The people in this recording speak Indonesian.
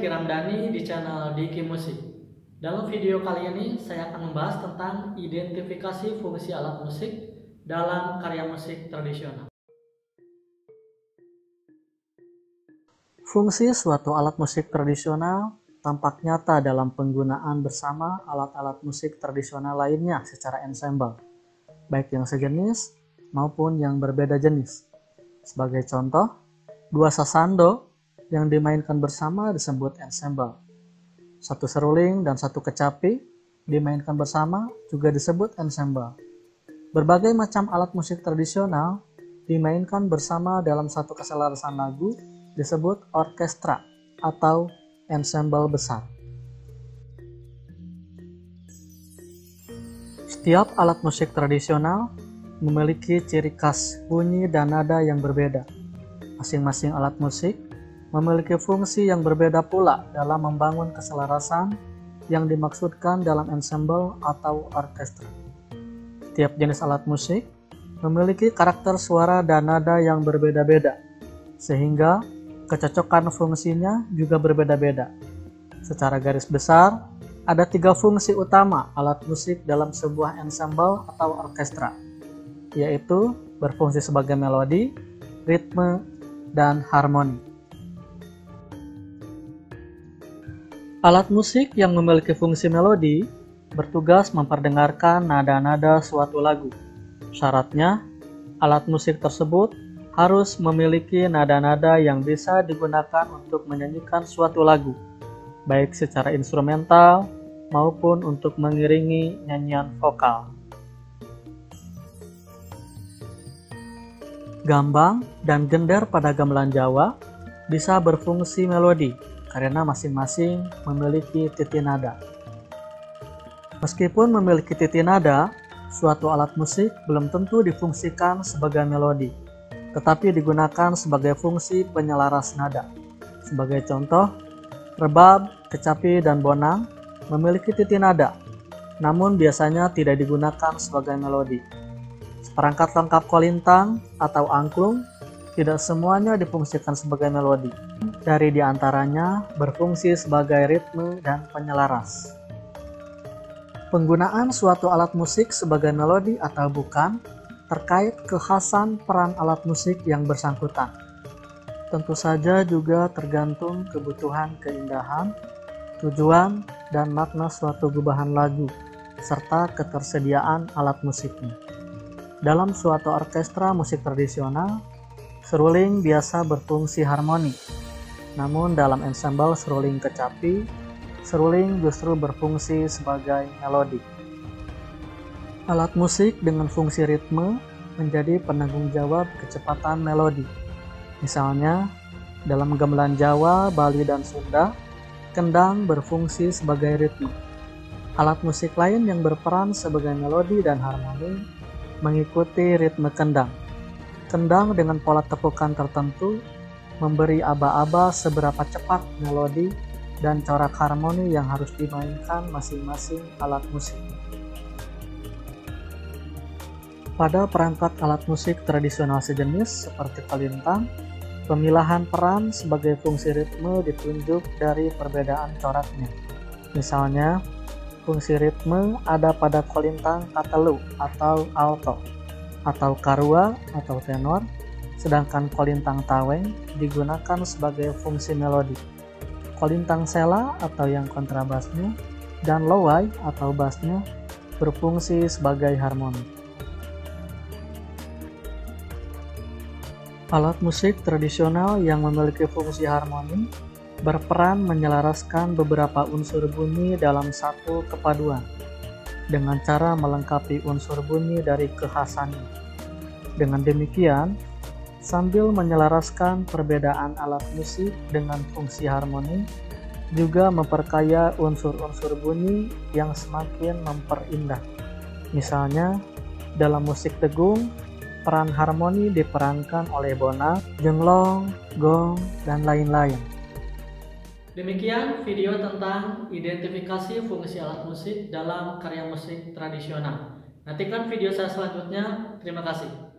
Diki Ramdhani di channel Diki Musik. Dalam video kali ini saya akan membahas tentang identifikasi fungsi alat musik dalam karya musik tradisional. Fungsi suatu alat musik tradisional tampak nyata dalam penggunaan bersama alat-alat musik tradisional lainnya secara ensemble, baik yang sejenis maupun yang berbeda jenis. Sebagai contoh, dua sasando yang dimainkan bersama disebut ensemble. Satu seruling dan satu kecapi dimainkan bersama juga disebut ensemble. Berbagai macam alat musik tradisional dimainkan bersama dalam satu keselarasan lagu disebut orkestra atau ensemble besar. Setiap alat musik tradisional memiliki ciri khas bunyi dan nada yang berbeda. Masing-masing alat musik memiliki fungsi yang berbeda pula dalam membangun keselarasan yang dimaksudkan dalam ensemble atau orkestra. Tiap jenis alat musik memiliki karakter suara dan nada yang berbeda-beda, sehingga kecocokan fungsinya juga berbeda-beda. Secara garis besar, ada 3 fungsi utama alat musik dalam sebuah ensemble atau orkestra, yaitu berfungsi sebagai melodi, ritme, dan harmoni. Alat musik yang memiliki fungsi melodi bertugas memperdengarkan nada-nada suatu lagu. Syaratnya, alat musik tersebut harus memiliki nada-nada yang bisa digunakan untuk menyanyikan suatu lagu, baik secara instrumental maupun untuk mengiringi nyanyian vokal. Gambang dan gender pada gamelan Jawa bisa berfungsi melodi karena masing-masing memiliki titik nada. Meskipun memiliki titik nada, suatu alat musik belum tentu difungsikan sebagai melodi, tetapi digunakan sebagai fungsi penyelaras nada. Sebagai contoh, rebab, kecapi, dan bonang memiliki titik nada, namun biasanya tidak digunakan sebagai melodi. Seperangkat lengkap kolintang atau angklung tidak semuanya difungsikan sebagai melodi. Dari diantaranya berfungsi sebagai ritme dan penyelaras. Penggunaan suatu alat musik sebagai melodi atau bukan terkait kekhasan peran alat musik yang bersangkutan. Tentu saja juga tergantung kebutuhan keindahan, tujuan, dan makna suatu gubahan lagu, serta ketersediaan alat musiknya. Dalam suatu orkestra musik tradisional, seruling biasa berfungsi harmoni. Namun dalam ensemble seruling kecapi, seruling justru berfungsi sebagai melodi. Alat musik dengan fungsi ritme menjadi penanggung jawab kecepatan melodi. Misalnya, dalam gamelan Jawa, Bali, dan Sunda, kendang berfungsi sebagai ritme. Alat musik lain yang berperan sebagai melodi dan harmoni mengikuti ritme kendang. Kendang dengan pola tepukan tertentu memberi aba-aba seberapa cepat melodi dan corak harmoni yang harus dimainkan masing-masing alat musik. Pada perangkat alat musik tradisional sejenis seperti kolintang, pemilahan peran sebagai fungsi ritme ditunjuk dari perbedaan coraknya. Misalnya, fungsi ritme ada pada kolintang katelu atau alto, atau karua atau tenor, sedangkan kolintang taweng digunakan sebagai fungsi melodi. Kolintang sela atau yang kontrabasnya dan lowai atau bassnya berfungsi sebagai harmoni. Alat musik tradisional yang memiliki fungsi harmoni berperan menyelaraskan beberapa unsur bunyi dalam satu kepaduan, dengan cara melengkapi unsur bunyi dari kekhasannya. Dengan demikian, sambil menyelaraskan perbedaan alat musik dengan fungsi harmoni, juga memperkaya unsur-unsur bunyi yang semakin memperindah. Misalnya, dalam musik tegung, peran harmoni diperankan oleh bonang, jenglong, gong, dan lain-lain. Demikian video tentang identifikasi fungsi alat musik dalam karya musik tradisional. Nantikan video saya selanjutnya. Terima kasih.